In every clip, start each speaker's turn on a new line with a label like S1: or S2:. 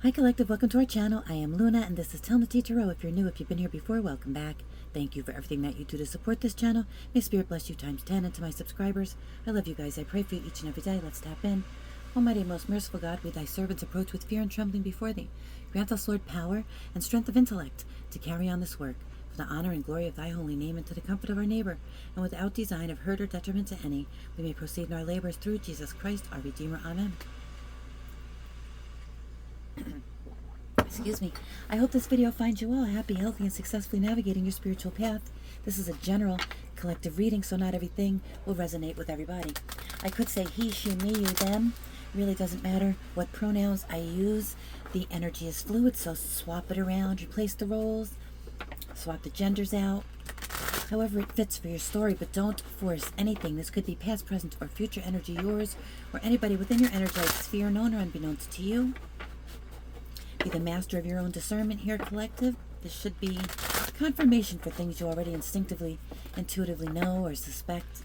S1: Hi Collective, welcome to our channel. I am Luna and this is Tellin Tarot. If you're new, if you've been here before, welcome back. Thank you for everything that you do to support this channel. May Spirit bless you times 10. And to my subscribers, I love you guys. I pray for you each and every day. Let's tap in. Almighty and most merciful God, we thy servants approach with fear and trembling before thee. Grant us, Lord, power and strength of intellect to carry on this work for the honor and glory of thy holy name and to the comfort of our neighbor, and without design of hurt or detriment to any, we may proceed in our labors through Jesus Christ, our Redeemer. Amen. Excuse me. I hope this video finds you all happy, healthy, and successfully navigating your spiritual path. This is a general collective reading, so not everything will resonate with everybody. I could say he, she, me, you, them. Really doesn't matter what pronouns I use. The energy is fluid, so swap it around, replace the roles, swap the genders out. However it fits for your story, but don't force anything. This could be past, present, or future energy, yours or anybody within your energetic sphere, known or unbeknownst to you. Be the master of your own discernment here, collective. This should be confirmation for things you already instinctively, intuitively know or suspect.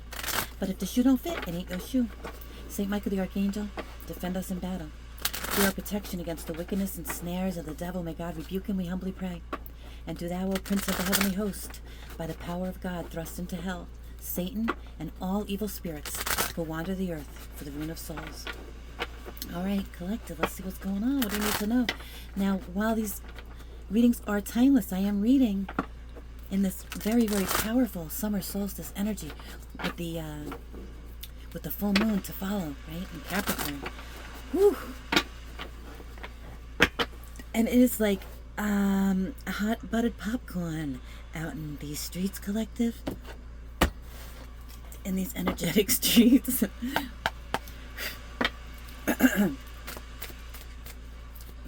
S1: But if the shoe don't fit, it ain't your shoe. Saint Michael the Archangel, defend us in battle. Be our protection against the wickedness and snares of the devil. May God rebuke him, we humbly pray. And do thou, O Prince of the heavenly host, by the power of God, thrust into hell Satan and all evil spirits who wander the earth for the ruin of souls. All right, collective, let's see what's going on. What do you need to know? Now, while these readings are timeless, I am reading in this very, very powerful summer solstice energy with the full moon to follow, right, in Capricorn. Whew. And it is like hot buttered popcorn out in these streets, collective. In these energetic streets.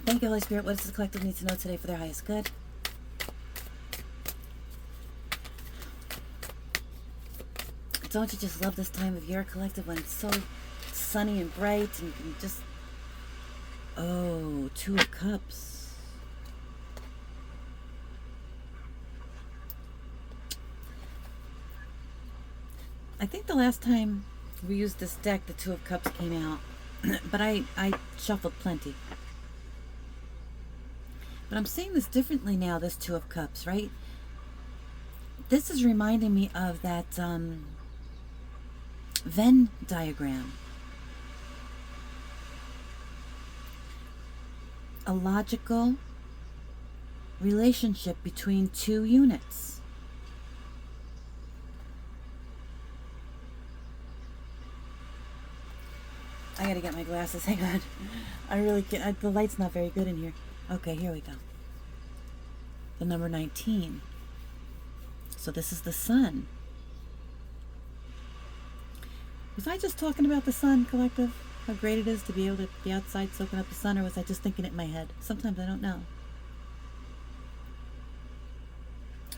S1: Thank you, Holy Spirit. What does the collective need to know today for their highest good? Don't you just love this time of year, collective, when it's so sunny and bright and just... Oh, Two of Cups. I think the last time we used this deck, the Two of Cups came out. But I shuffled plenty. But I'm seeing this differently now, this Two of Cups, right? This is reminding me of that Venn diagram. A logical relationship between two units. I gotta get my glasses, hang on. I really can't, the light's not very good in here. Okay, here we go. The number 19. So this is the sun. Was I just talking about the sun, collective? How great it is to be able to be outside soaking up the sun, or was I just thinking it in my head? Sometimes I don't know.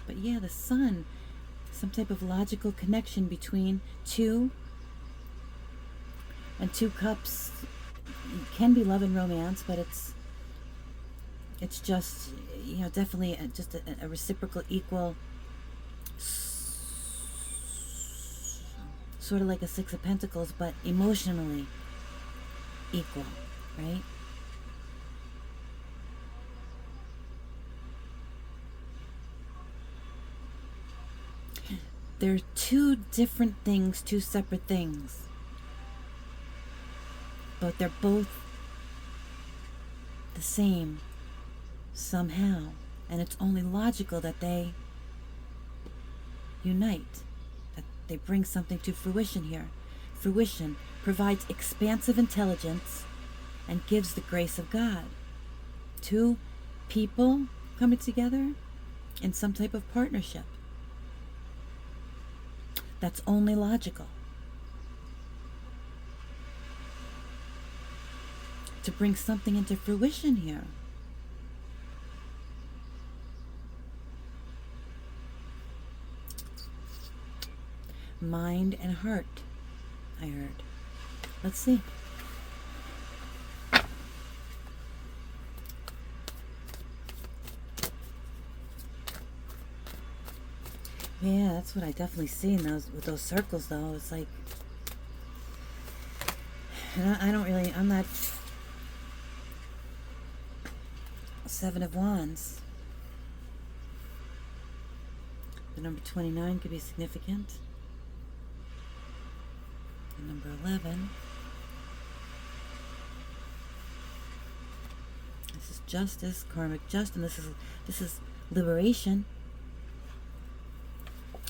S1: But yeah, the sun. Some type of logical connection between two. And Two Cups can be love and romance, but it's just, you know, definitely just a reciprocal, equal, sort of like a Six of Pentacles, but emotionally equal, right? They're two different things, two separate things. But they're both the same somehow. And it's only logical that they unite, that they bring something to fruition here. Fruition provides expansive intelligence and gives the grace of God. Two people coming together in some type of partnership. That's only logical. To bring something into fruition here. Mind and heart, I heard. Let's see. Yeah, that's what I definitely see in those, with those circles though. It's like, and I don't really, I'm not Seven of Wands. The number 29 could be significant. The number 11. This is justice, karmic justice. This is liberation.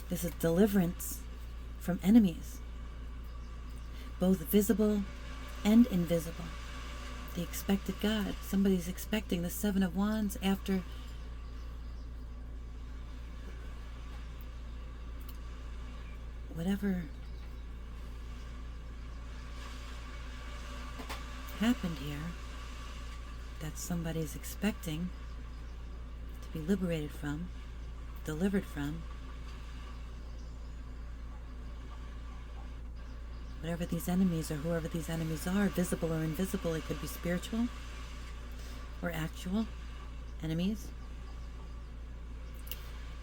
S1: This is deliverance from enemies, both visible and invisible. The expected God. Somebody's expecting the Seven of Wands after whatever happened here, that somebody's expecting to be liberated from, delivered from. Whatever these enemies or whoever these enemies are, visible or invisible, it could be spiritual or actual enemies.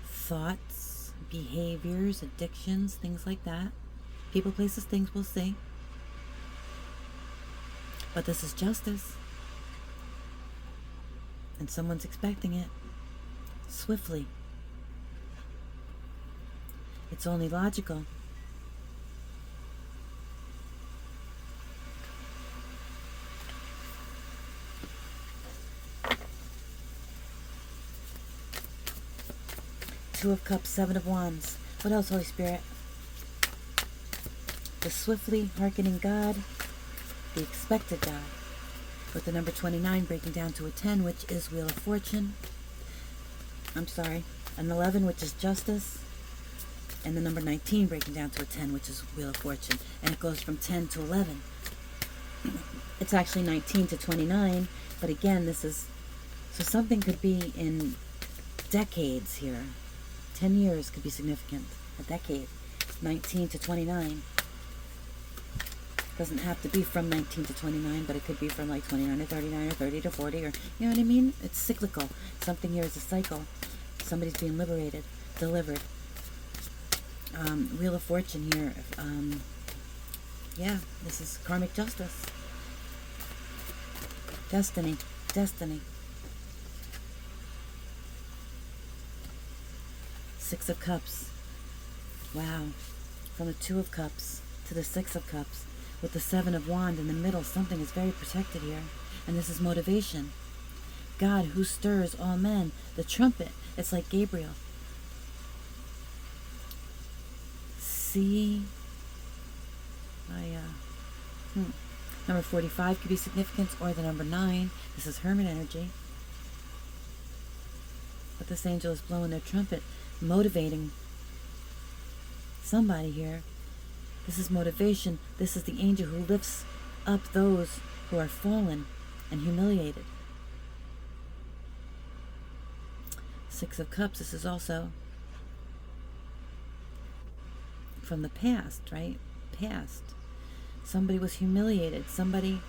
S1: Thoughts, behaviors, addictions, things like that. People, places, things, we'll see. But this is justice. And someone's expecting it swiftly. It's only logical. Two of Cups, Seven of Wands. What else, Holy Spirit? The swiftly hearkening God, the expected God. With the number 29 breaking down to a 10, which is Wheel of Fortune. I'm sorry, an 11, which is justice. And the number 19 breaking down to a 10, which is Wheel of Fortune. And it goes from 10 to 11. It's actually 19 to 29, but again, this is, so something could be in decades here. 10 years could be significant. A decade. 19 to 29. Doesn't have to be from 19 to 29, but it could be from like 29 to 39 or 30 to 40, or, you know what I mean? It's cyclical. Something here is a cycle. Somebody's being liberated, delivered. Wheel of Fortune here. Yeah, this is karmic justice. Destiny. Destiny. Six of Cups. Wow. From the Two of Cups to the Six of Cups. With the Seven of Wands in the middle, something is very protected here. And this is motivation. God who stirs all men. The trumpet. It's like Gabriel. See? Number 45 could be significant, or the number 9. This is Hermit energy. But this angel is blowing their trumpet, motivating somebody here. This is motivation. This is the angel who lifts up those who are fallen and humiliated. Six of Cups. This is also from the past, right? Past. Somebody was humiliated. Somebody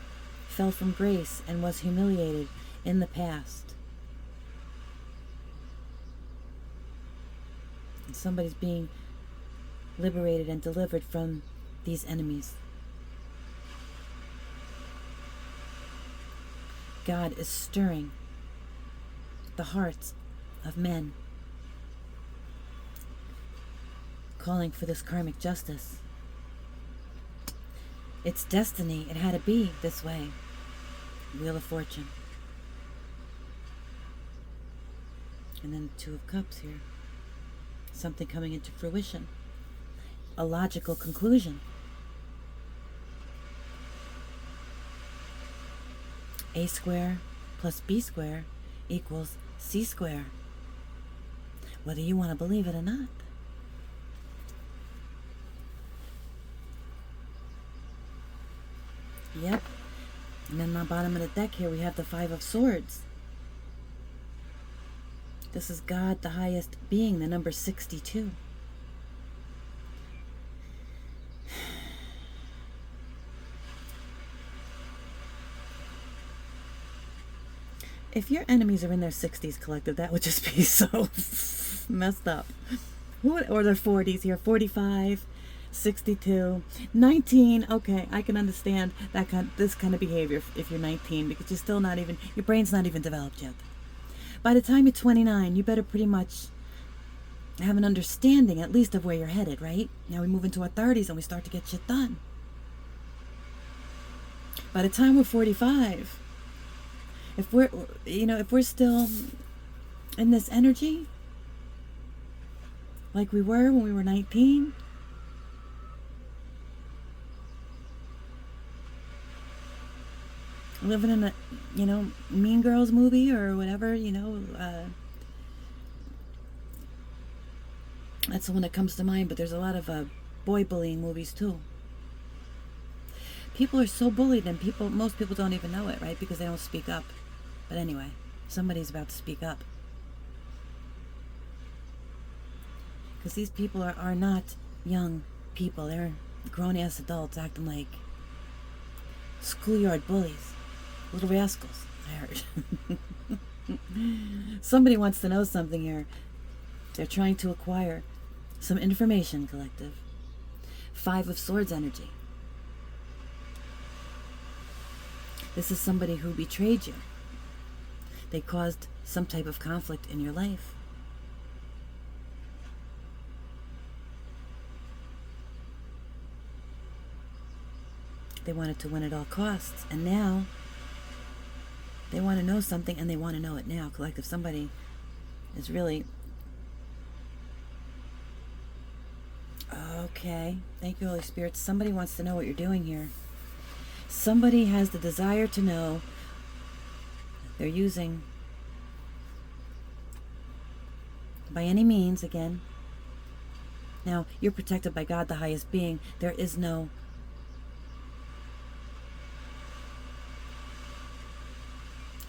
S1: fell from grace and was humiliated in the past. And somebody's being liberated and delivered from these enemies. God is stirring the hearts of men, calling for this karmic justice. It's destiny. It had to be this way. Wheel of Fortune. And then Two of Cups here. Something coming into fruition. A logical conclusion. A square plus B square equals C square. Whether you want to believe it or not. Yep. And then on the bottom of the deck here we have the Five of Swords. This is God, the highest being, the number 62. If your enemies are in their 60s, collective, that would just be so messed up. Or their 40s here, 45, 62, 19. Okay, I can understand this kind of behavior if you're 19, because you're still not even, your brain's not even developed yet. By the time you're 29, you better pretty much have an understanding at least of where you're headed, right? Now we move into our 30s and we start to get shit done. By the time we're 45, if we're still in this energy like we were when we were 19, living in a, Mean Girls movie or whatever, that's the one that comes to mind, but there's a lot of boy bullying movies too. People are so bullied, and most people don't even know it, right? Because they don't speak up. But anyway, somebody's about to speak up. Because these people are not young people. They're grown-ass adults acting like schoolyard bullies. Little rascals, I heard. Somebody wants to know something here. They're trying to acquire some information, collective. 5 of Swords energy. This is somebody who betrayed you. They caused some type of conflict in your life. They wanted to win at all costs, and now they want to know something, and they want to know it now. Collective, somebody is really... Okay. Thank you, Holy Spirit. Somebody wants to know what you're doing here. Somebody has the desire to know. They're using, by any means, again. Now, you're protected by God, the highest being. There is no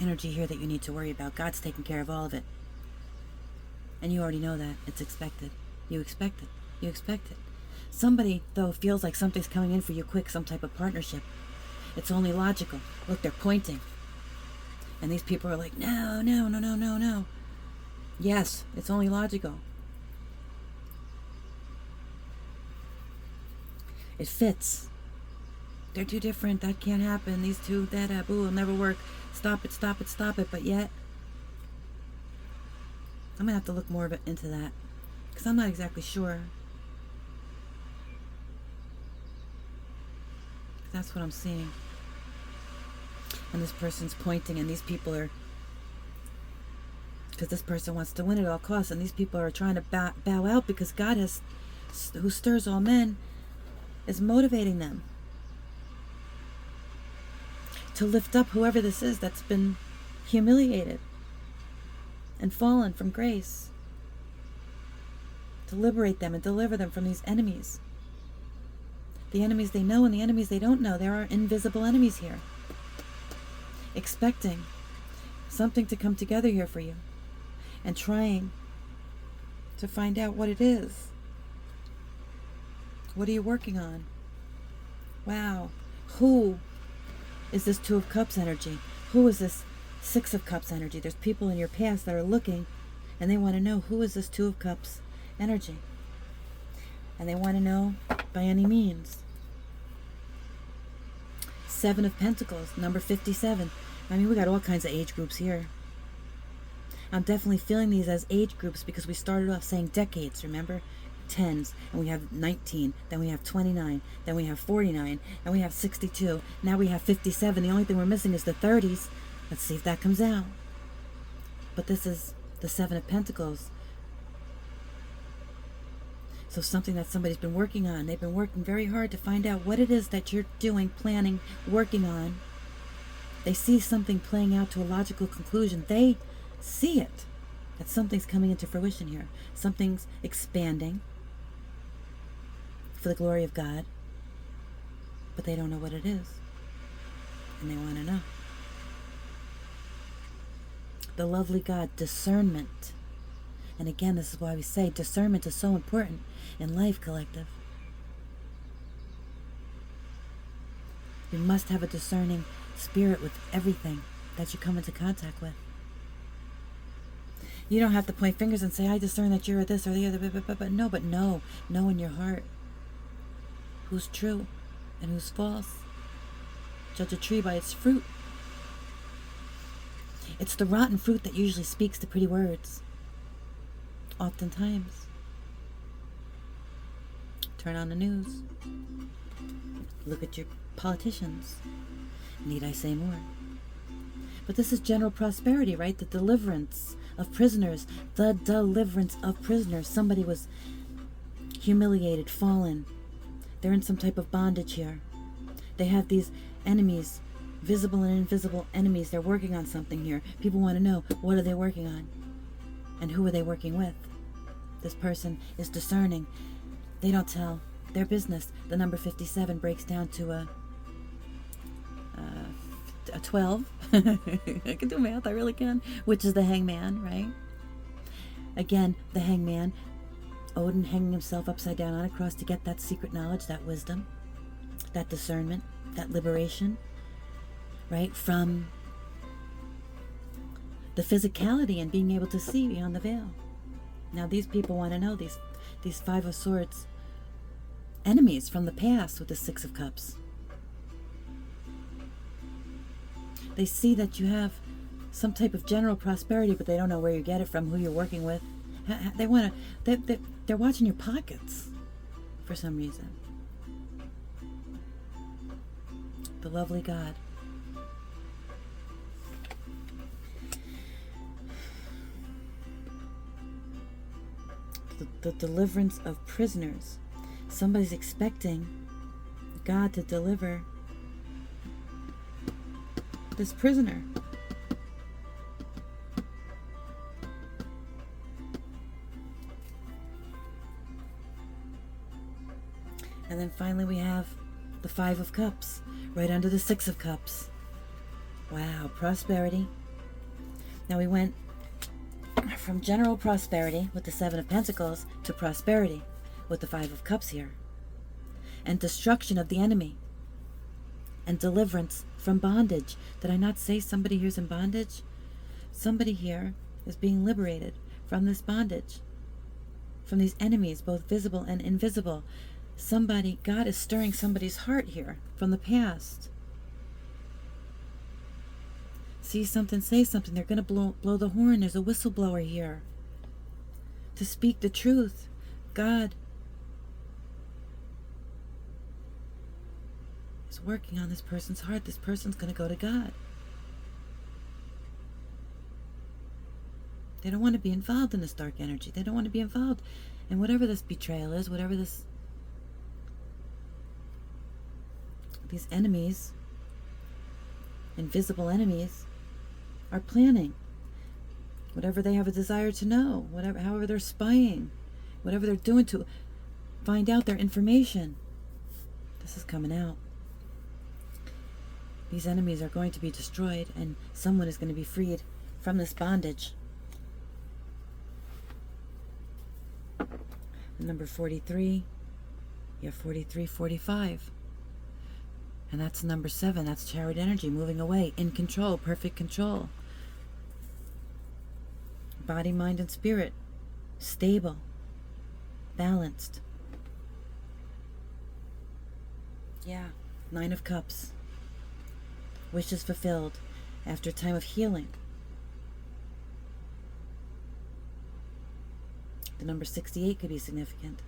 S1: energy here that you need to worry about. God's taking care of all of it. And you already know that. It's expected. You expect it. You expect it. Somebody, though, feels like something's coming in for you quick, some type of partnership. It's only logical. Look, they're pointing. And these people are like, no, no, no, no, no, no. Yes, it's only logical. It fits. They're too different. That can't happen. These two, that, boo, will never work. Stop it, stop it, stop it. But yet, I'm going to have to look more into that. Because I'm not exactly sure. That's what I'm seeing. And this person's pointing, and these people are... Because this person wants to win at all costs, and these people are trying to bow out because God has, who stirs all men, is motivating them to lift up whoever this is that's been humiliated and fallen from grace, to liberate them and deliver them from these enemies. The enemies they know and the enemies they don't know. There are invisible enemies here, expecting something to come together here for you and trying to find out what it is. What are you working on? Wow. Who is this 2 of Cups energy? Who is this 6 of Cups energy? There's people in your past that are looking, and they want to know, who is this 2 of Cups energy? And they want to know by any means. 7 of Pentacles, number 57. I mean, we got all kinds of age groups here. I'm definitely feeling these as age groups because we started off saying decades, remember? 10s, and we have 19, then we have 29, then we have 49, and we have 62. Now we have 57. The only thing we're missing is the 30s. Let's see if that comes out. But this is the 7 of Pentacles. So something that somebody's been working on. They've been working very hard to find out what it is that you're doing, planning, working on. They see something playing out to a logical conclusion. They see it, that something's coming into fruition here. Something's expanding for the glory of God. But they don't know what it is. And they want to know. The lovely God, discernment. And again, this is why we say discernment is so important in life, collective. You must have a discerning spirit with everything that you come into contact with. You don't have to point fingers and say, I discern that you're this or the other, but know in your heart who's true and who's false. Judge a tree by its fruit. It's the rotten fruit that usually speaks the pretty words. Oftentimes. Turn on the news. Look at your politicians. Need I say more? But this is general prosperity, right? The deliverance of prisoners. The deliverance of prisoners. Somebody was humiliated, fallen. They're in some type of bondage here. They have these enemies, visible and invisible enemies. They're working on something here. People want to know, what are they working on? And who are they working with? This person is discerning. They don't tell their business. The number 57 breaks down to a 12. I can do math, I really can. Which is the hangman, right? Again, the hangman. Odin hanging himself upside down on a cross to get that secret knowledge, that wisdom, that discernment, that liberation, right? From the physicality and being able to see beyond the veil. Now these people want to know, these Five of Swords enemies from the past with the Six of Cups. They see that you have some type of general prosperity, but they don't know where you get it from, who you're working with. They want to, they're watching your pockets for some reason. The lovely God. The deliverance of prisoners. Somebody's expecting God to deliver this prisoner. And then finally we have the Five of Cups, right under the Six of Cups. Wow, prosperity. Now we went from general prosperity with the Seven of Pentacles to prosperity with the Five of Cups here. And destruction of the enemy. And deliverance from bondage. Did I not say somebody here's in bondage? Somebody here is being liberated from this bondage. From these enemies, both visible and invisible. Somebody, God is stirring somebody's heart here from the past. See something, say something. They're going to blow the horn. There's a whistleblower here to speak the truth. God is working on this person's heart. This person's going to go to God. They don't want to be involved in this dark energy. They don't want to be involved in whatever this betrayal is, whatever this, these enemies, invisible enemies, are planning. Whatever they have a desire to know, whatever, however they're spying, whatever they're doing to find out their information. This is coming out. These enemies are going to be destroyed, and someone is going to be freed from this bondage. Number 43, you have 43, 45. And that's number 7. That's chariot energy, moving away, in control, perfect control. Body, mind, and spirit, stable, balanced. Yeah, 9 of Cups. Wishes fulfilled after a time of healing. The number 68 could be significant.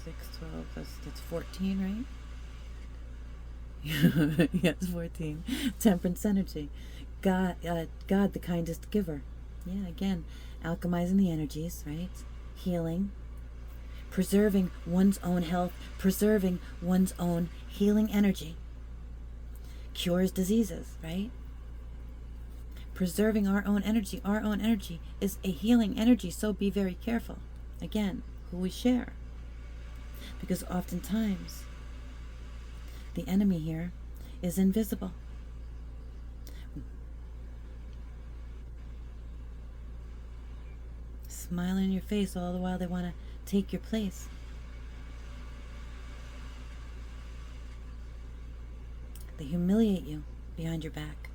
S1: 6, 12, that's 14, right? Yes, 14. Temperance energy. God, the kindest giver. Yeah, again, alchemizing the energies, right? Healing. Preserving one's own health. Preserving one's own healing energy. Cures diseases, right? Preserving our own energy. Our own energy is a healing energy, so be very careful. Again, who we share. Because oftentimes, the enemy here is invisible. Smiling in your face all the while they want to take your place. They humiliate you behind your back.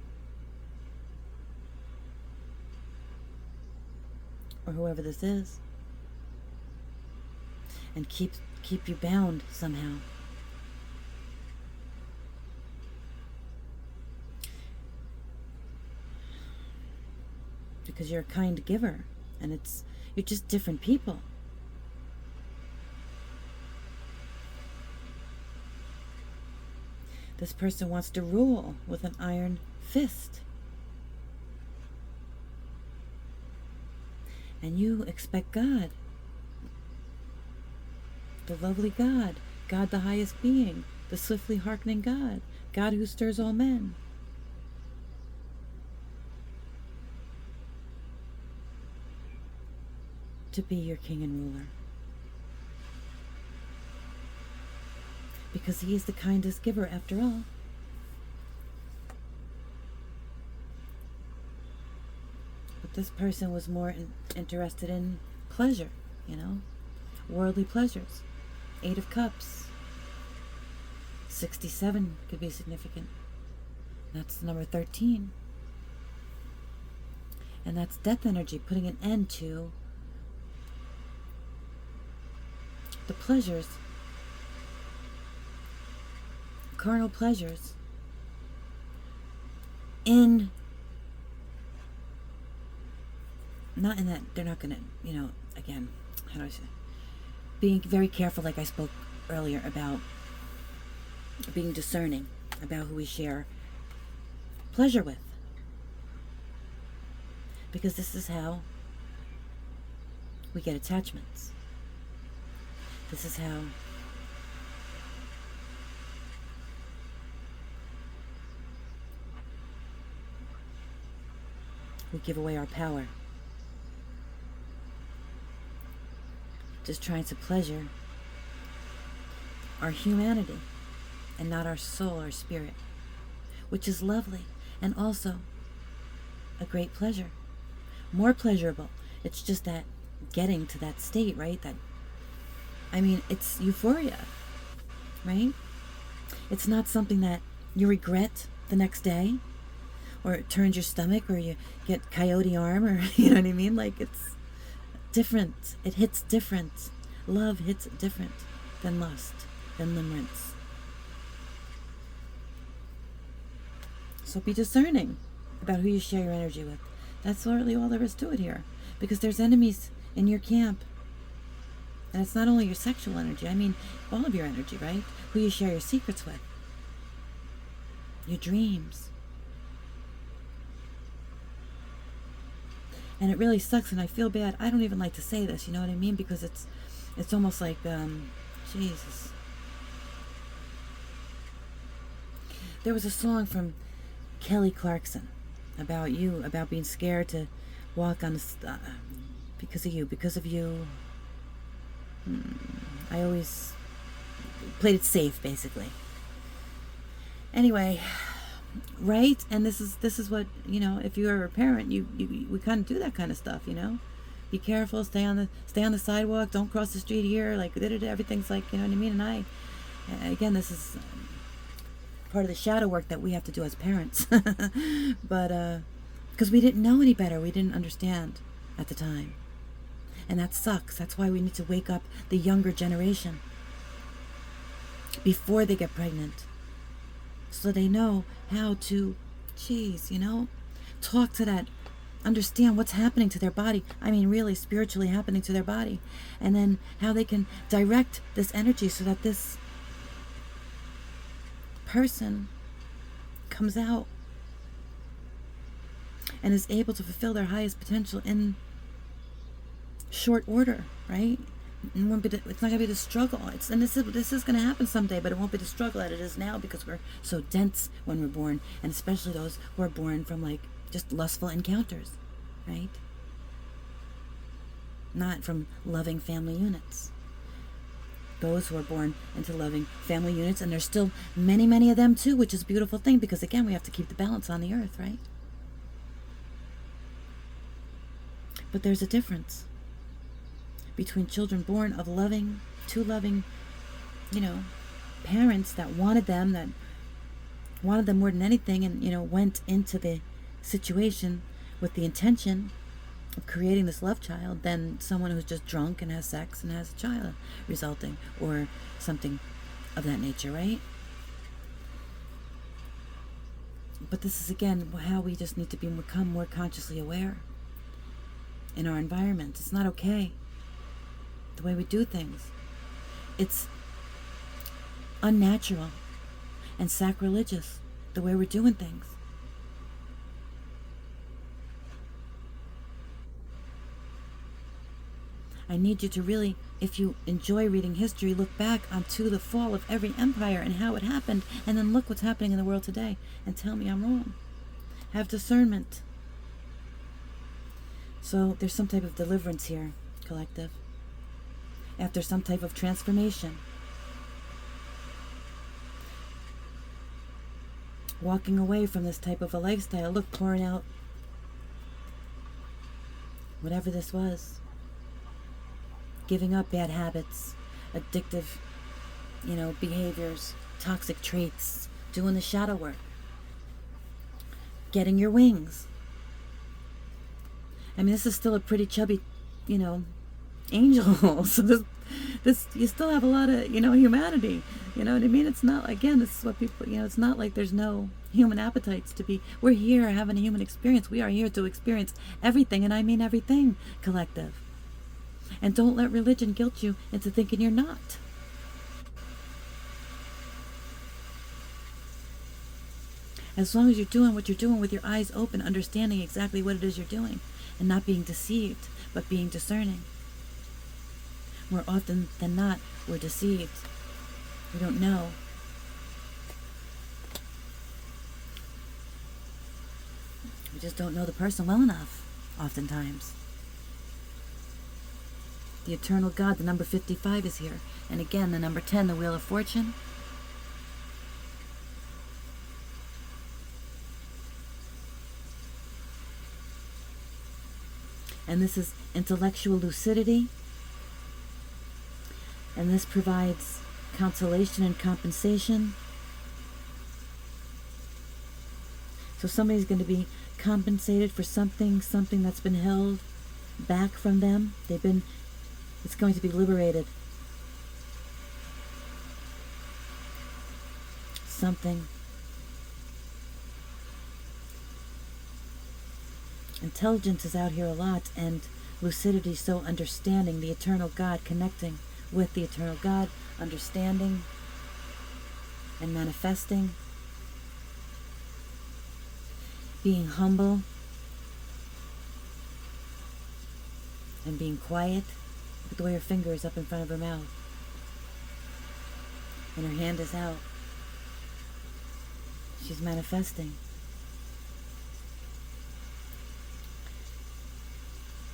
S1: Or whoever this is. And keep you bound somehow. because you're a kind giver, and you're just different people. This person wants to rule with an iron fist. And you expect God, the lovely God, God the highest being, the swiftly hearkening God, God who stirs all men. To be your king and ruler. Because he is the kindest giver after all. But this person was more interested in pleasure, worldly pleasures. 8 of Cups. 67 could be significant. That's number 13. And that's death energy, putting an end to the pleasures, carnal pleasures, not in that they're not going to, again, how do I say, being very careful, like I spoke earlier, about being discerning about who we share pleasure with. Because this is how we get attachments. This is how we give away our power. Just trying to pleasure our humanity and not our soul, our spirit, which is lovely and also a great pleasure. More pleasurable. It's just that getting to that state, right? It's euphoria, right? It's not something that you regret the next day, or it turns your stomach, or you get coyote arm, or you know what I mean? Like, it's different. It hits different. Love hits different than lust, than limerence. So be discerning about who you share your energy with. That's really all there is to it here. Because there's enemies in your camp. And it's not only your sexual energy, all of your energy, right? Who you share your secrets with. Your dreams. And it really sucks, and I feel bad. I don't even like to say this, you know what I mean? Because it's almost like, Jesus. There was a song from Kelly Clarkson about you, about being scared to walk on the, because of you. I always played it safe, basically. Anyway, right? And this is what, if you're a parent, we kind of do that kind of stuff, Be careful, stay on the sidewalk, don't cross the street here, like, everything's like, you know what I mean? And again, this is part of the shadow work that we have to do as parents. But because we didn't know any better, we didn't understand at the time. And that sucks. That's why we need to wake up the younger generation before they get pregnant, so they know how to, talk to that, understand what's happening to their body. Really spiritually happening to their body. And then how they can direct this energy so that this person comes out and is able to fulfill their highest potential in short order, right? It's not going to be the struggle. This is going to happen someday, but it won't be the struggle that it is now, because we're so dense when we're born, and especially those who are born from just lustful encounters, right? Not from loving family units. Those who are born into loving family units, and there's still many, many of them too, which is a beautiful thing, because again, we have to keep the balance on the earth, right? But there's a difference between children born of loving parents that wanted them more than anything, and went into the situation with the intention of creating this love child, than someone who's just drunk and has sex and has a child resulting, or something of that nature, right? But this is again how we just need to become more consciously aware in our environment. It's not okay. The way we do things. It's unnatural and sacrilegious, the way we're doing things. I need you to really, if you enjoy reading history, look back onto the fall of every empire and how it happened, and then look what's happening in the world today and tell me I'm wrong. Have discernment. So there's some type of deliverance here, collective. After some type of transformation. Walking away from this type of a lifestyle. Look, pouring out whatever this was. Giving up bad habits, addictive, behaviors, toxic traits, doing the shadow work, getting your wings. I mean, this is still a pretty chubby, angel. So this you still have a lot of, humanity. You know what I mean? It's not, again, this is what people, it's not like there's no human appetites to be. We're here having a human experience. We are here to experience everything, and I mean everything, collective. And don't let religion guilt you into thinking you're not. As long as you're doing what you're doing with your eyes open, understanding exactly what it is you're doing, and not being deceived, but being discerning. More often than not, we're deceived. We don't know. We just don't know the person well enough, oftentimes. The eternal God, the number 55 is here. And again, the number 10, the Wheel of Fortune. And this is intellectual lucidity. And this provides consolation and compensation. So somebody's going to be compensated for something that's been held back from them. It's going to be liberated. Something. Intelligence is out here a lot, and lucidity, so understanding the eternal God, connecting with the eternal God, understanding and manifesting, being humble and being quiet. Look at the way her finger is up in front of her mouth. And her hand is out. She's manifesting.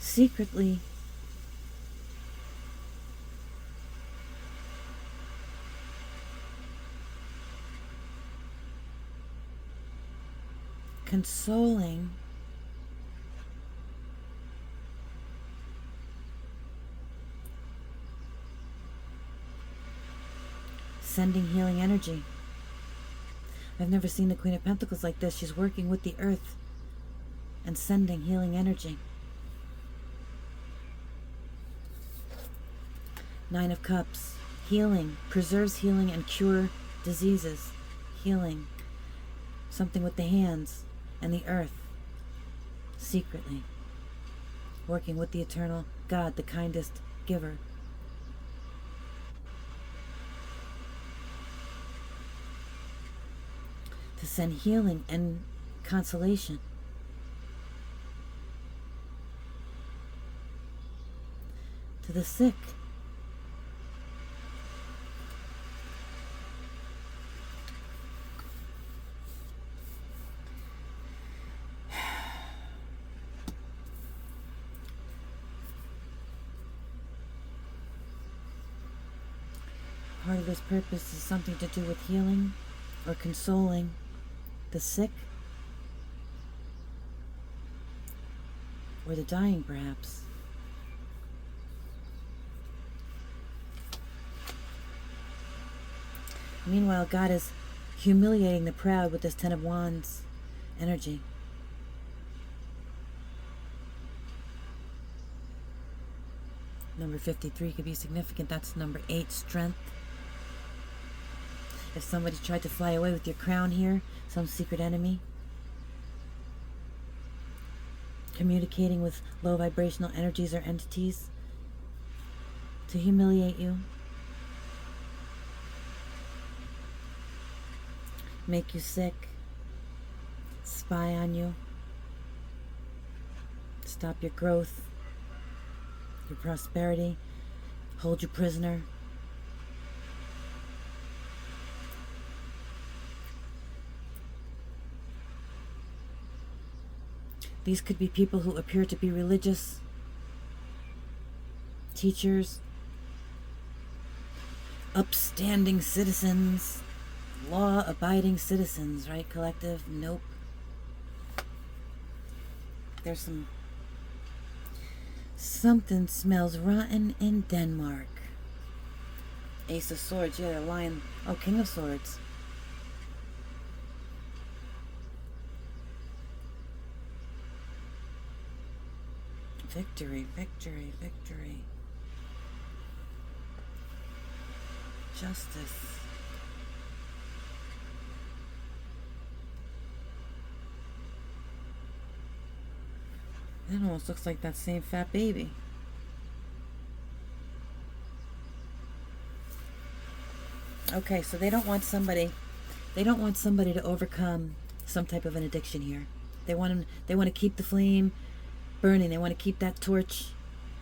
S1: Secretly, consoling sending healing energy. I've never seen the Queen of Pentacles like this. She's working with the earth and sending healing energy. Nine of Cups. Healing. Preserves healing and cure diseases. Healing. Something with the hands and the earth. Secretly. Working with the eternal God, the kindest giver. To send healing and consolation. To the sick. Part of this purpose is something to do with healing or consoling the sick or the dying, perhaps. Meanwhile, God is humiliating the proud with this Ten of Wands energy. Number 53 could be significant. That's number 8, strength. If somebody tried to fly away with your crown here, some secret enemy, communicating with low vibrational energies or entities to humiliate you, make you sick, spy on you, stop your growth, your prosperity, hold you prisoner. These could be people who appear to be religious, teachers, upstanding citizens, law-abiding citizens, right, collective? Nope. There's something smells rotten in Denmark. Ace of Swords, yeah, lion. Oh, King of Swords. Victory, victory, victory. Justice. That almost looks like that same fat baby. Okay, so they don't want somebody to overcome some type of an addiction here. They want to keep the flame burning. They want to keep that torch,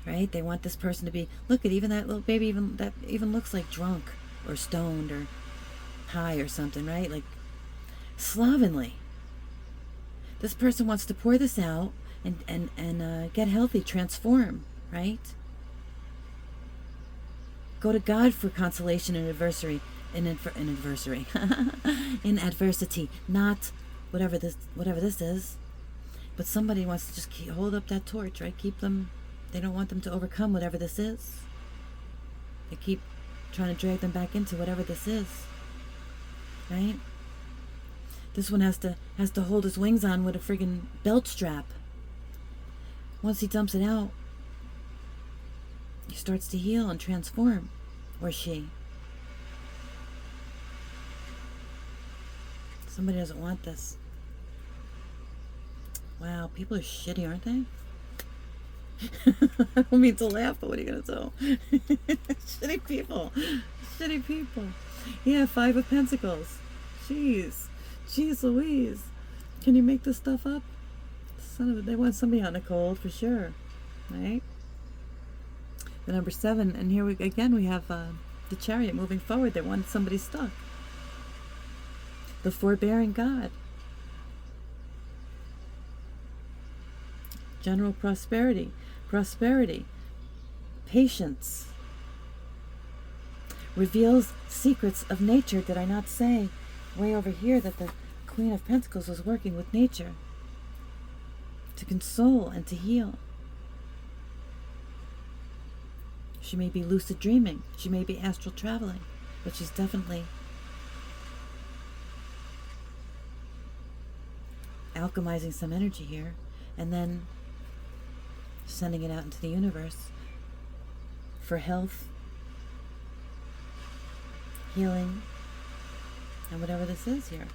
S1: right? They want this person to be, look at even that little baby, even looks like drunk or stoned or high or something, right? Like slovenly. This person wants to pour this out and get healthy, transform, right? Go to God for consolation in adversity, in adversity, not whatever this is. But somebody wants to just hold up that torch, right? Keep them. They don't want them to overcome whatever this is. They keep trying to drag them back into whatever this is, right? This one has to hold his wings on with a friggin' belt strap. Once he dumps it out, he starts to heal and transform, or she. Somebody doesn't want this. Wow, people are shitty, aren't they? I don't mean to laugh, but what are you going to do? Shitty people. Shitty people. Yeah, 5 of Pentacles. Jeez. Jeez Louise. Can you make this stuff up? Son of a, they want somebody out in the cold for sure. Right? The number 7, and here we have the Chariot moving forward. They want somebody stuck. The forbearing God. General prosperity, patience, reveals secrets of nature. Did I not say way over here that the Queen of Pentacles was working with nature to console and to heal? She may be lucid dreaming, she may be astral traveling, but she's definitely alchemizing some energy here, and then sending it out into the universe for health, healing, and whatever this is here.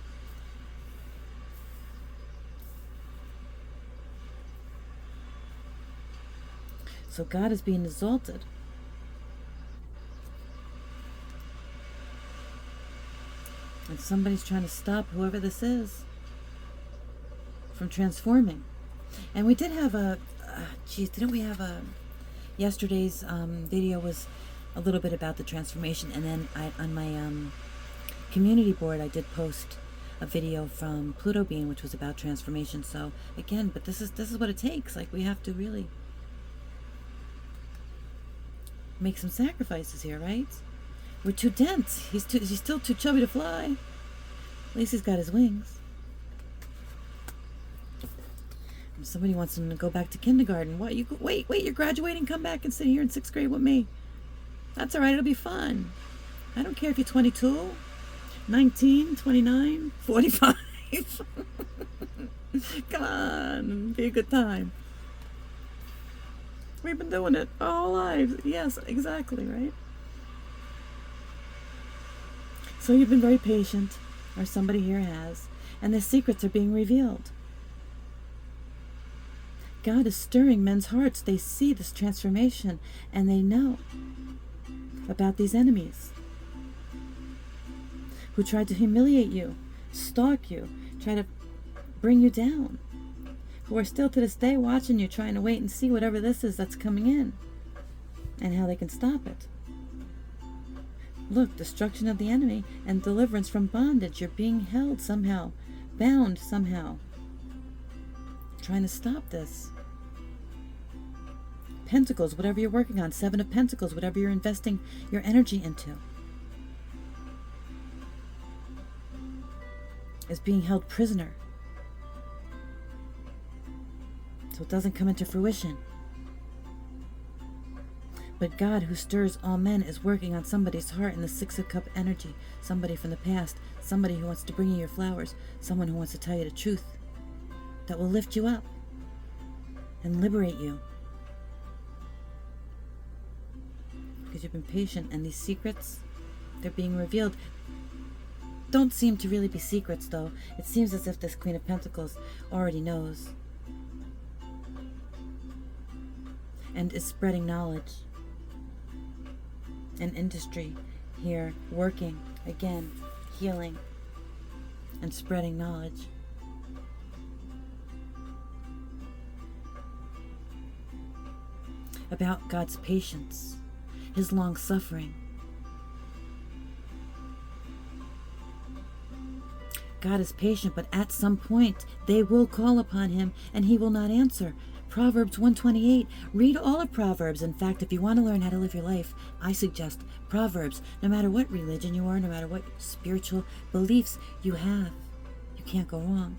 S1: So God is being exalted. And somebody's trying to stop whoever this is from transforming. And we did have didn't we have yesterday's video was a little bit about the transformation, and then on my community board I did post a video from Pluto Being, which was about transformation. So again, but this is what it takes. Like, we have to really make some sacrifices here, right? We're too dense. He's still too chubby to fly. At least he's got his wings. Somebody wants him to go back to kindergarten. What? Wait, you're graduating? Come back and sit here in 6th grade with me. That's all right. It'll be fun. I don't care if you're 22, 19, 29, 45. Come on. Be a good time. We've been doing it our whole lives. Yes, exactly, right? So you've been very patient, or somebody here has, and the secrets are being revealed. God is stirring men's hearts. They see this transformation and they know about these enemies who tried to humiliate you, stalk you, try to bring you down, who are still to this day watching you, trying to wait and see whatever this is that's coming in and how they can stop it. Look, destruction of the enemy and deliverance from bondage. You're being held somehow, bound somehow, trying to stop this. Pentacles, whatever you're working on, 7 of Pentacles, whatever you're investing your energy into, is being held prisoner. So it doesn't come into fruition. But God, who stirs all men, is working on somebody's heart in the 6 of Cup energy. Somebody from the past, somebody who wants to bring you your flowers, someone who wants to tell you the truth that will lift you up and liberate you. Because you've been patient, and these secrets, they're being revealed. Don't seem to really be secrets, though. It seems as if this Queen of Pentacles already knows and is spreading knowledge. An industry here working, again, healing and spreading knowledge. About God's patience, His long suffering. God is patient, but at some point they will call upon Him and He will not answer. Proverbs 128. Read all of Proverbs. In fact, if you want to learn how to live your life, I suggest Proverbs. No matter what religion you are, no matter what spiritual beliefs you have, you can't go wrong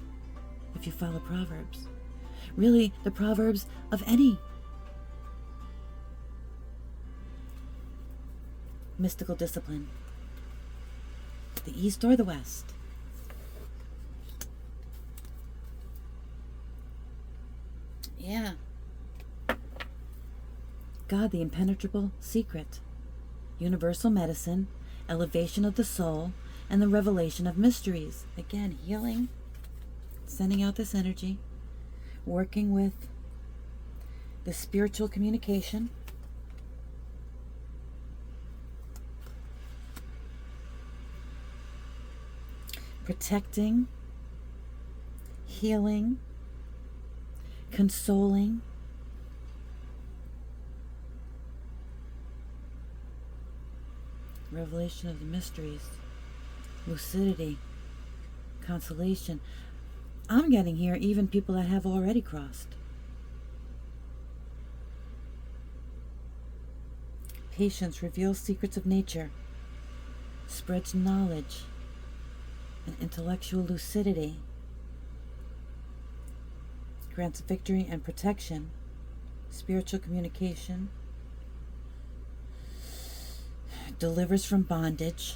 S1: if you follow Proverbs. Really, the Proverbs of any mystical discipline, the East or the West. Yeah. God, the impenetrable secret, universal medicine, elevation of the soul, and the revelation of mysteries. Again, healing, sending out this energy, working with the spiritual communication, protecting, healing, consoling, revelation of the mysteries, lucidity, consolation. I'm getting here even people that have already crossed. Patience reveals secrets of nature, spreads knowledge and intellectual lucidity, grants victory and protection, spiritual communication, delivers from bondage,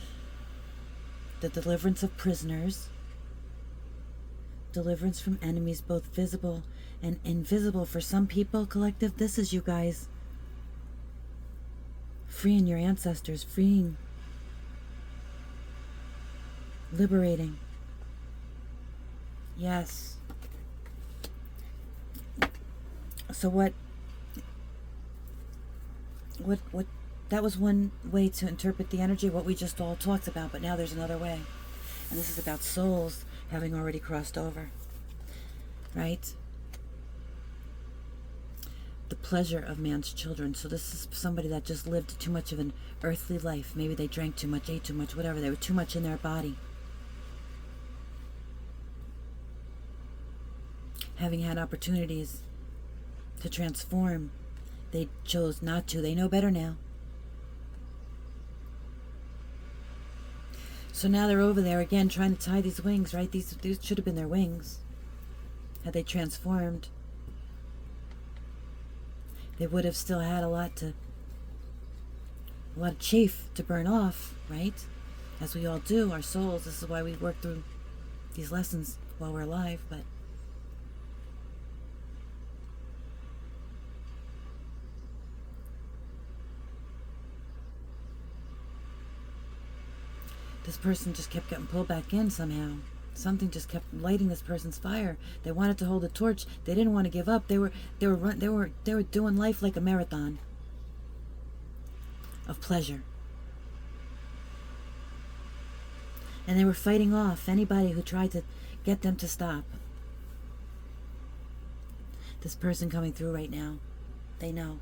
S1: the deliverance of prisoners, deliverance from enemies both visible and invisible. For some people, collective, this is you guys freeing your ancestors, freeing, liberating. Yes. So what that was one way to interpret the energy, what we just all talked about, but now there's another way. And this is about souls having already crossed over. Right? The pleasure of man's children. So this is somebody that just lived too much of an earthly life. Maybe they drank too much, ate too much, whatever. They were too much in their body. Having had opportunities to transform, they chose not to. They know better now. So now they're over there again trying to tie these wings, right? These should have been their wings. Had they transformed, they would have still had a lot of chaff to burn off, right? As we all do, our souls. This is why we work through these lessons while we're alive, but this person just kept getting pulled back in somehow. Something just kept lighting this person's fire. They wanted to hold a torch. They didn't want to give up. They were doing life like a marathon of pleasure. And they were fighting off anybody who tried to get them to stop. This person coming through right now, they know.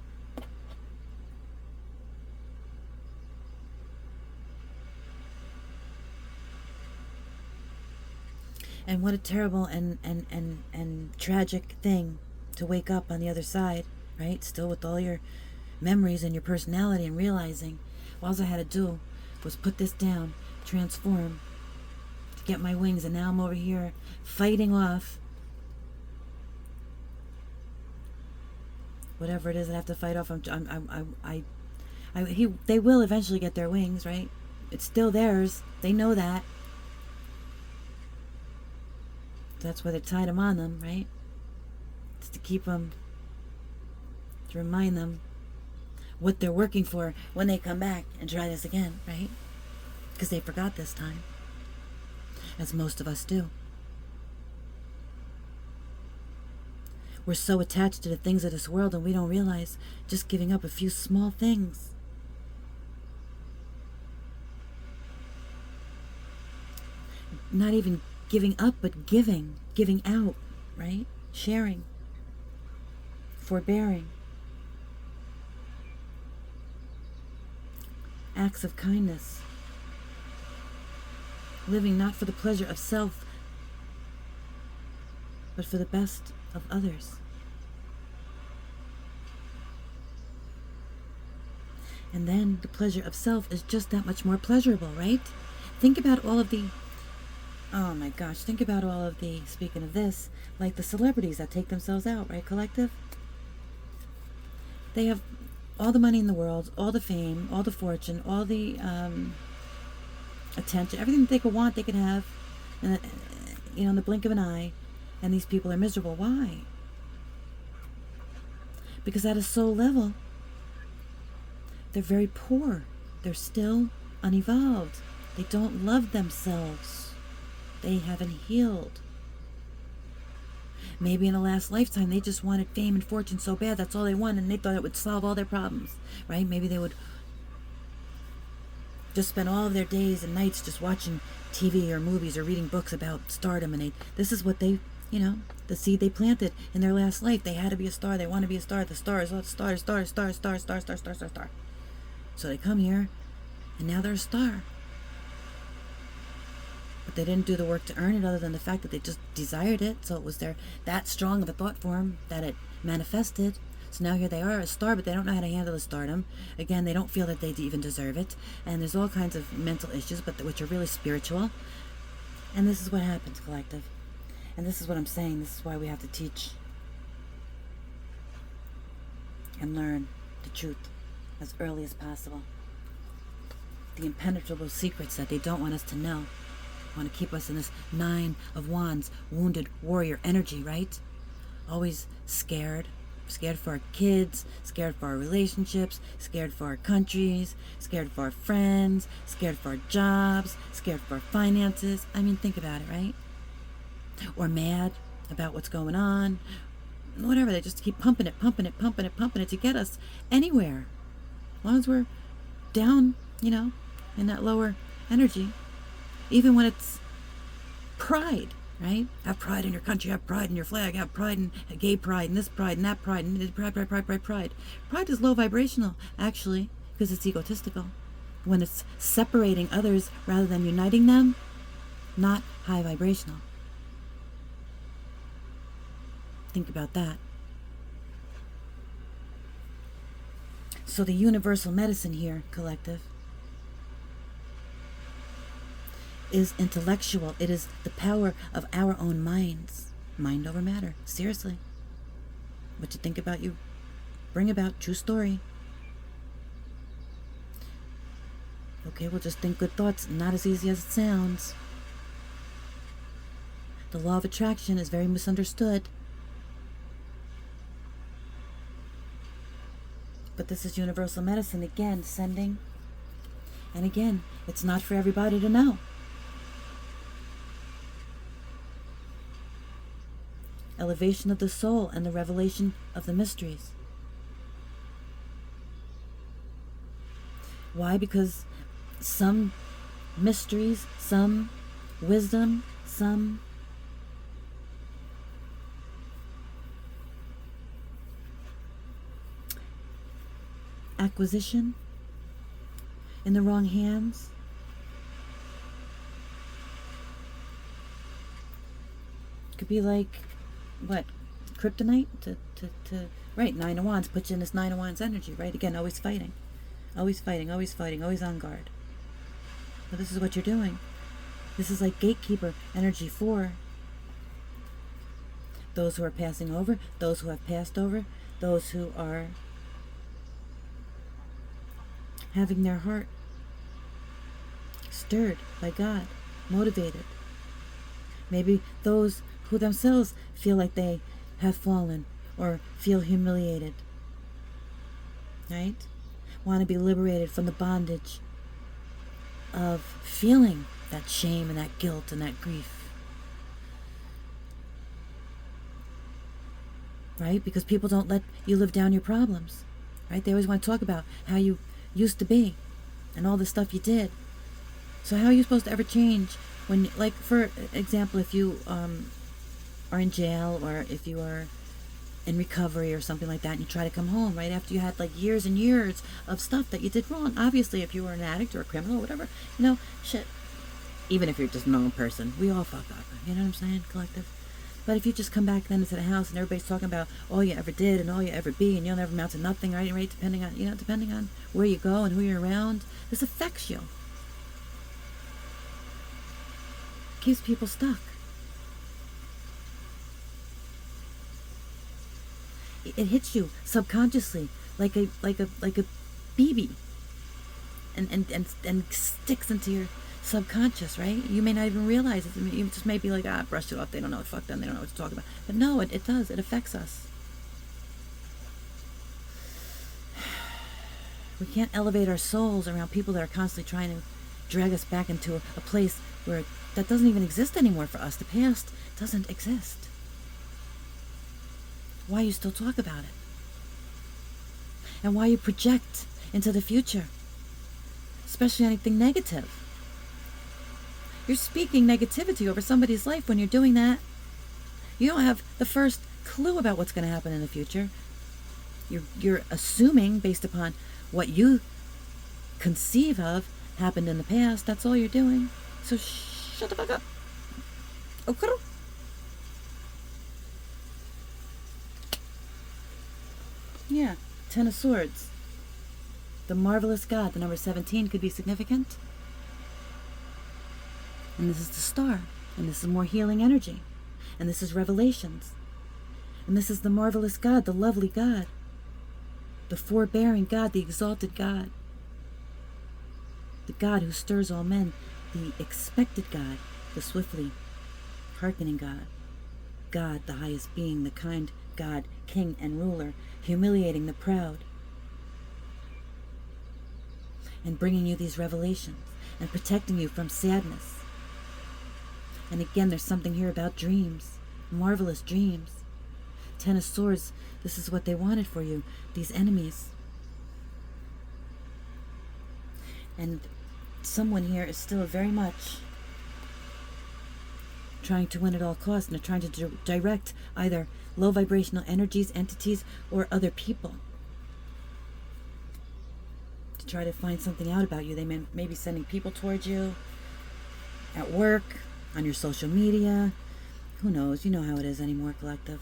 S1: And what a terrible and tragic thing to wake up on the other side, right? Still with all your memories and your personality, and realizing all I had to do was put this down, transform, to get my wings, and now I'm over here fighting off whatever it is I have to fight off. They will eventually get their wings, right? It's still theirs. They know that. That's why they tied them on them, right? It's to keep them, to remind them what they're working for when they come back and try this again, right? Because they forgot this time, as most of us do. We're so attached to the things of this world, and we don't realize just giving up a few small things. Not even giving up, but giving out, right? Sharing, forbearing, acts of kindness, living not for the pleasure of self, but for the best of others. And then the pleasure of self is just that much more pleasurable, right? Think about all of the Oh my gosh, think about all of the, speaking of this, like the celebrities that take themselves out, right, collective? They have all the money in the world, all the fame, all the fortune, all the attention, everything that they could want, they could have, in the blink of an eye, and these people are miserable. Why? Because at a soul level, they're very poor. They're still unevolved. They don't love themselves. They haven't healed. Maybe in the last lifetime they just wanted fame and fortune so bad, that's all they wanted, and they thought it would solve all their problems, right? Maybe they would just spend all of their days and nights just watching TV or movies or reading books about stardom, and this is what they, the seed they planted in their last life. They had to be a star. They want to be a star. The star is star. So they come here, and now they're a star. But they didn't do the work to earn it, other than the fact that they just desired it. So it was that strong of a thought form that it manifested. So now here they are, a star, but they don't know how to handle the stardom. Again, they don't feel that they even deserve it. And there's all kinds of mental issues, but which are really spiritual. And this is what happens, collective. And this is what I'm saying. This is why we have to teach and learn the truth as early as possible. The impenetrable secrets that they don't want us to know. Want to keep us in this 9 of Wands, wounded warrior energy, right? Always scared. Scared for our kids, scared for our relationships, scared for our countries, scared for our friends, scared for our jobs, scared for our finances. I mean, think about it, right? Or mad about what's going on. Whatever, they just keep pumping it to get us anywhere. As long as we're down, in that lower energy. Even when it's pride, right? Have pride in your country, have pride in your flag, have pride in gay pride, and this pride, and that pride, and pride. Pride is low vibrational, actually, because it's egotistical. When it's separating others rather than uniting them, not high vibrational. Think about that. So the universal medicine here, collective, is intellectual. It is the power of our own minds. Mind over matter. Seriously. What you think about, you bring about. True story. Okay, we'll just think good thoughts. Not as easy as it sounds. The law of attraction is very misunderstood. But this is universal medicine. Again, sending. And again, it's not for everybody to know. elevation of the soul, and the revelation of the mysteries. Why? Because some mysteries, some wisdom, some acquisition in the wrong hands could be like, what, kryptonite to right, Nine of Wands puts you in this Nine of Wands energy, right? Again, always fighting, always fighting, always fighting, always on guard. But this is what you're doing. This is like gatekeeper energy for those who are passing over, those who have passed over, those who are having their heart stirred by God, motivated. Maybe those who themselves feel like they have fallen or feel humiliated, right? Want to be liberated from the bondage of feeling that shame and that guilt and that grief, right? Because people don't let you live down your problems, right? They always want to talk about how you used to be and all the stuff you did. So how are you supposed to ever change when, like, for example, if you are in jail, or if you are in recovery or something like that, and you try to come home right after you had like years and years of stuff that you did wrong. Obviously, if you were an addict or a criminal or whatever, you know, shit. Even if you're just a normal person, we all fuck up. You know what I'm saying, collective? But if you just come back then into the house and everybody's talking about all you ever did and all you ever be, and you'll never amount to nothing, right? Depending on, depending on where you go and who you're around, this affects you. Keeps people stuck. It hits you subconsciously like a BB, and sticks into your subconscious, right? You may not even realize it. You just may be like, brush it off. They don't know what, fuck them. They don't know what to talk about. But no, it does. It affects us. We can't elevate our souls around people that are constantly trying to drag us back into a place where that doesn't even exist anymore for us. The past doesn't exist. Why you still talk about it? And why you project into the future, especially anything negative. You're speaking negativity over somebody's life when you're doing that. You don't have the first clue about what's going to happen in the future. You're assuming based upon what you conceive of happened in the past. That's all you're doing. So shut the fuck up. Okay. Yeah, Ten of Swords. The marvelous God, the number 17 could be significant. And this is the star. And this is more healing energy. And this is revelations. And this is the marvelous God, the lovely God. The forbearing God, the exalted God. The God who stirs all men. The expected God, the swiftly hearkening God. God, the highest being, the kind God, king and ruler, humiliating the proud, and bringing you these revelations and protecting you from sadness. And again, there's something here about dreams, marvelous dreams. Ten of Swords, this is what they wanted for you, these enemies. And someone here is still very much trying to win at all costs, and they're trying to direct either low vibrational energies, entities, or other people to try to find something out about you. They may be sending people towards you at work, on your social media. Who knows? You know how it is anymore, collective.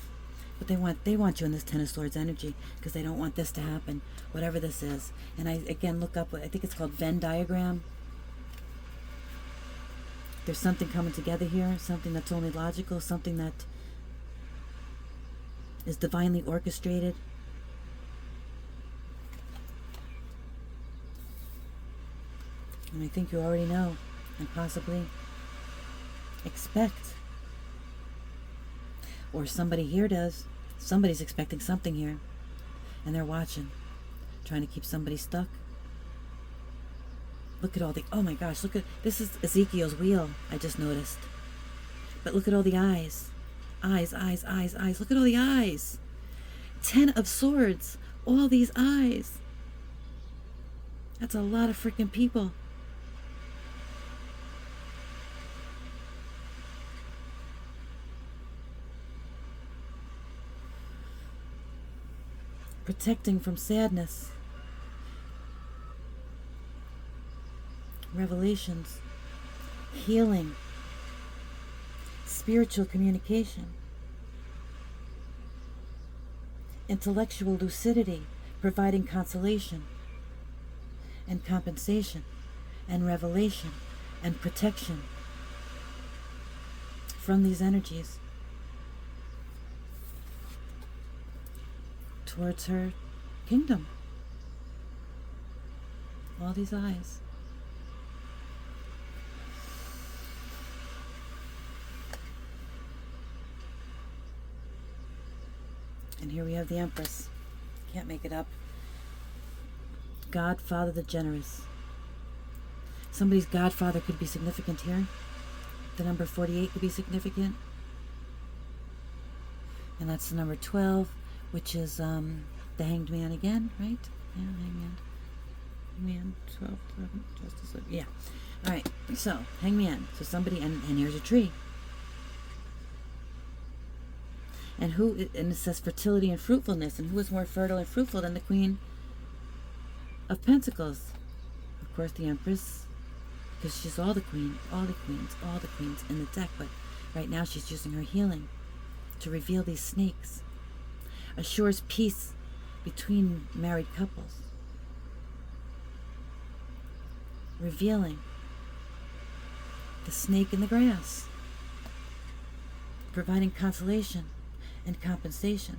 S1: But they want you in this Ten of Swords energy because they don't want this to happen, whatever this is. And I again look up, I think it's called Venn diagram. There's something coming together here, something that's only logical, something that is divinely orchestrated. And I think you already know, and possibly expect. Or somebody here does. Somebody's expecting something here. And they're watching, trying to keep somebody stuck. Look at all the, oh my gosh, look at, this is Ezekiel's wheel, I just noticed. But look at all the eyes. Eyes, eyes, eyes, eyes. Look at all the eyes. 10 of Swords. All these eyes. That's a lot of freaking people. Protecting from sadness. Revelations. Healing. Spiritual communication. Intellectual lucidity, providing consolation and compensation and revelation and protection from these energies towards her kingdom. All these eyes. And here we have the Empress. Can't make it up. Godfather the Generous. Somebody's godfather could be significant here. The number 48 could be significant. And that's the number 12, which is the Hanged Man again, right? Yeah, Hangman. Hangman, 12, 11, Justice. Yeah. All right, so Hangman. So somebody, and here's a tree. And it says fertility and fruitfulness. And who is more fertile and fruitful than the Queen of Pentacles? Of course, the Empress, because she's all the queens in the deck. But right now she's using her healing to reveal these snakes. Assures peace between married couples. Revealing the snake in the grass. Providing consolation and compensation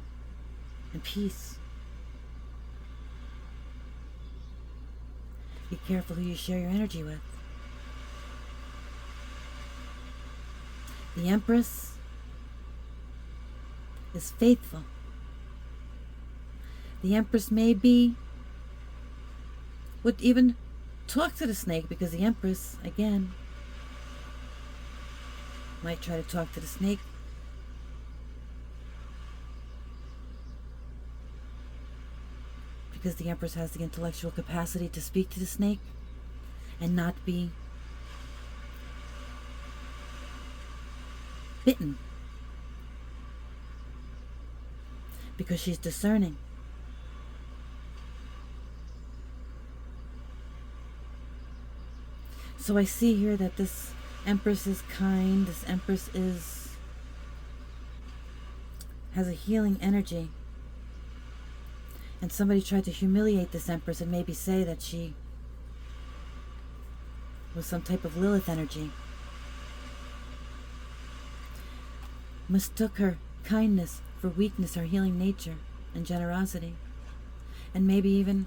S1: and peace. Be careful who you share your energy with. The Empress is faithful. The Empress would even talk to the snake, because the Empress, again, might try to talk to the snake. Because the Empress has the intellectual capacity to speak to the snake and not be bitten. Because she's discerning. So I see here that this Empress is kind. This Empress has a healing energy. And somebody tried to humiliate this Empress and maybe say that she was some type of Lilith energy. Mistook her kindness for weakness, her healing nature and generosity. And maybe even,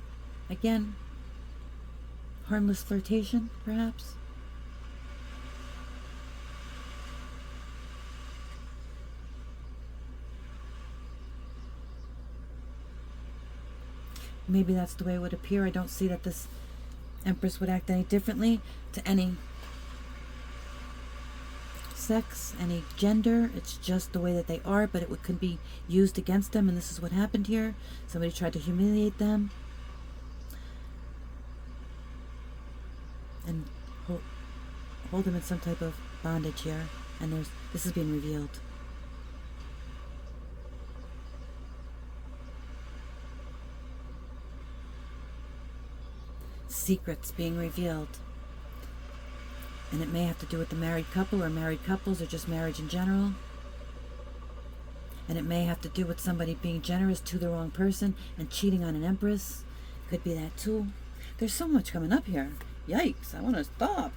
S1: again, harmless flirtation, perhaps. Maybe that's the way it would appear. I don't see that this Empress would act any differently to any sex, any gender. It's just the way that they are, but it could be used against them, and this is what happened here. Somebody tried to humiliate them and hold them in some type of bondage here, and this is being revealed. Secrets being revealed. And it may have to do with the married couple or married couples or just marriage in general. And it may have to do with somebody being generous to the wrong person and cheating on an Empress. Could be that too. There's so much coming up here. Yikes, I want to stop.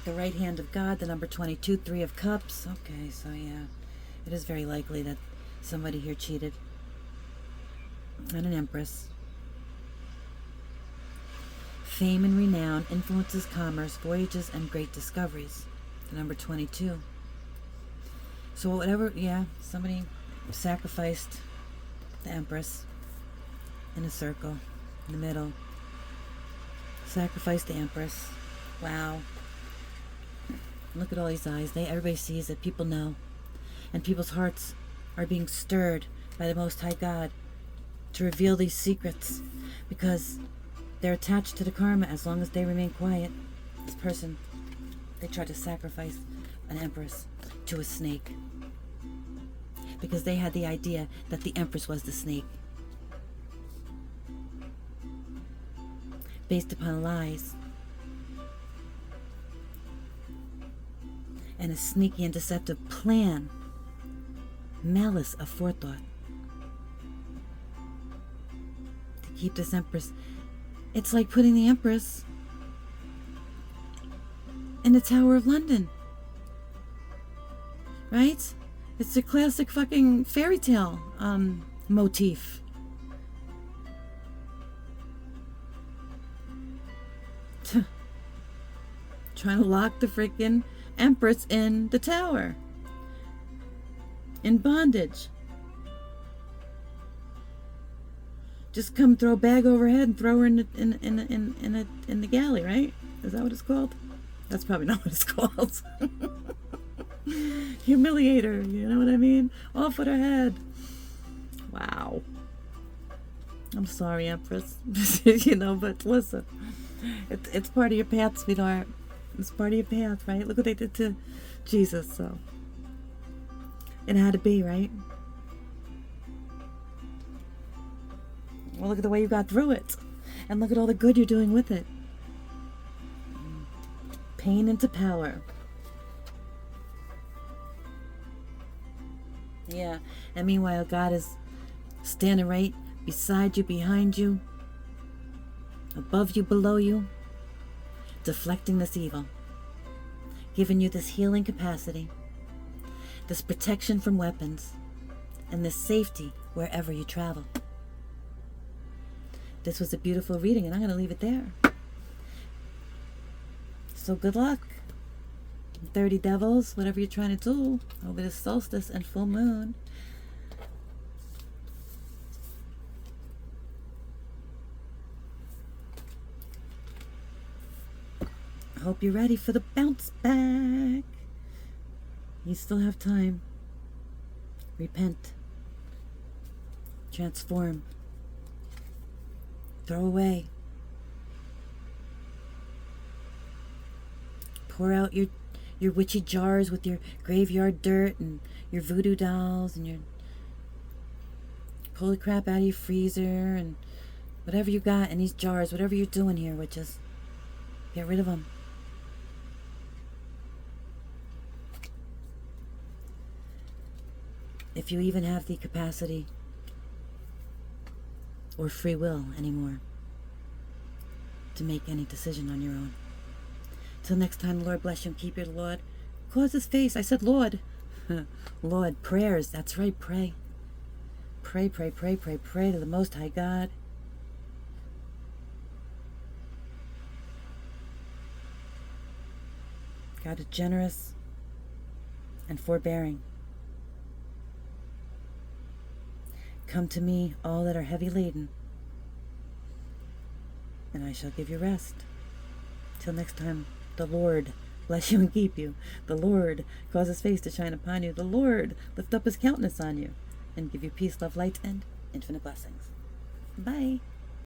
S1: The right hand of God, the number 22, 3 of Cups. Okay, so yeah, it is very likely that somebody here cheated on an Empress. Fame and renown influences commerce, voyages, and great discoveries. The number 22. So whatever, yeah, somebody sacrificed the Empress in a circle in the middle. Sacrificed the Empress. Wow. Look at all these eyes. Everybody sees it. People know. And people's hearts are being stirred by the Most High God to reveal these secrets, because they're attached to the karma as long as they remain quiet. This person, they tried to sacrifice an empress to a snake because they had the idea that the empress was the snake, based upon lies and a sneaky and deceptive plan, malice aforethought, to keep this empress. It's like putting the empress in the Tower of London, right? It's a classic fucking fairy tale motif. Trying to lock the freaking empress in the tower, in bondage. Just come throw a bag over her head and throw her in the galley, right? Is that what it's called? That's probably not what it's called. Humiliate her, you know what I mean? Off with her head. Wow. I'm sorry, Empress. You know, but listen, it's part of your path, sweetheart. It's part of your path, right? Look what they did to Jesus, so it had to be, right? Well, look at the way you got through it, and look at all the good you're doing with it. Pain into power. Yeah, and meanwhile, God is standing right beside you, behind you, above you, below you, deflecting this evil, giving you this healing capacity, this protection from weapons, and this safety wherever you travel. This was a beautiful reading, and I'm going to leave it there. So good luck, 30 devils, whatever you're trying to do over this solstice and full moon. I hope you're ready for the bounce back. You still have time. Repent. Transform. Throw away. Pour out your witchy jars with your graveyard dirt and your voodoo dolls and your pull the crap out of your freezer and whatever you got in these jars, whatever you're doing here, witches. Get rid of them. If you even have the capacity or free will anymore to make any decision on your own. Till next time, the Lord bless you and keep you, Lord. Close his face. I said Lord. Lord, prayers. That's right, pray. Pray, pray, pray, pray, pray to the Most High God. God is generous and forbearing. Come to me, all that are heavy laden, and I shall give you rest. Till next time, the Lord bless you and keep you. The Lord cause his face to shine upon you. The Lord lift up his countenance on you and give you peace, love, light, and infinite blessings. Bye.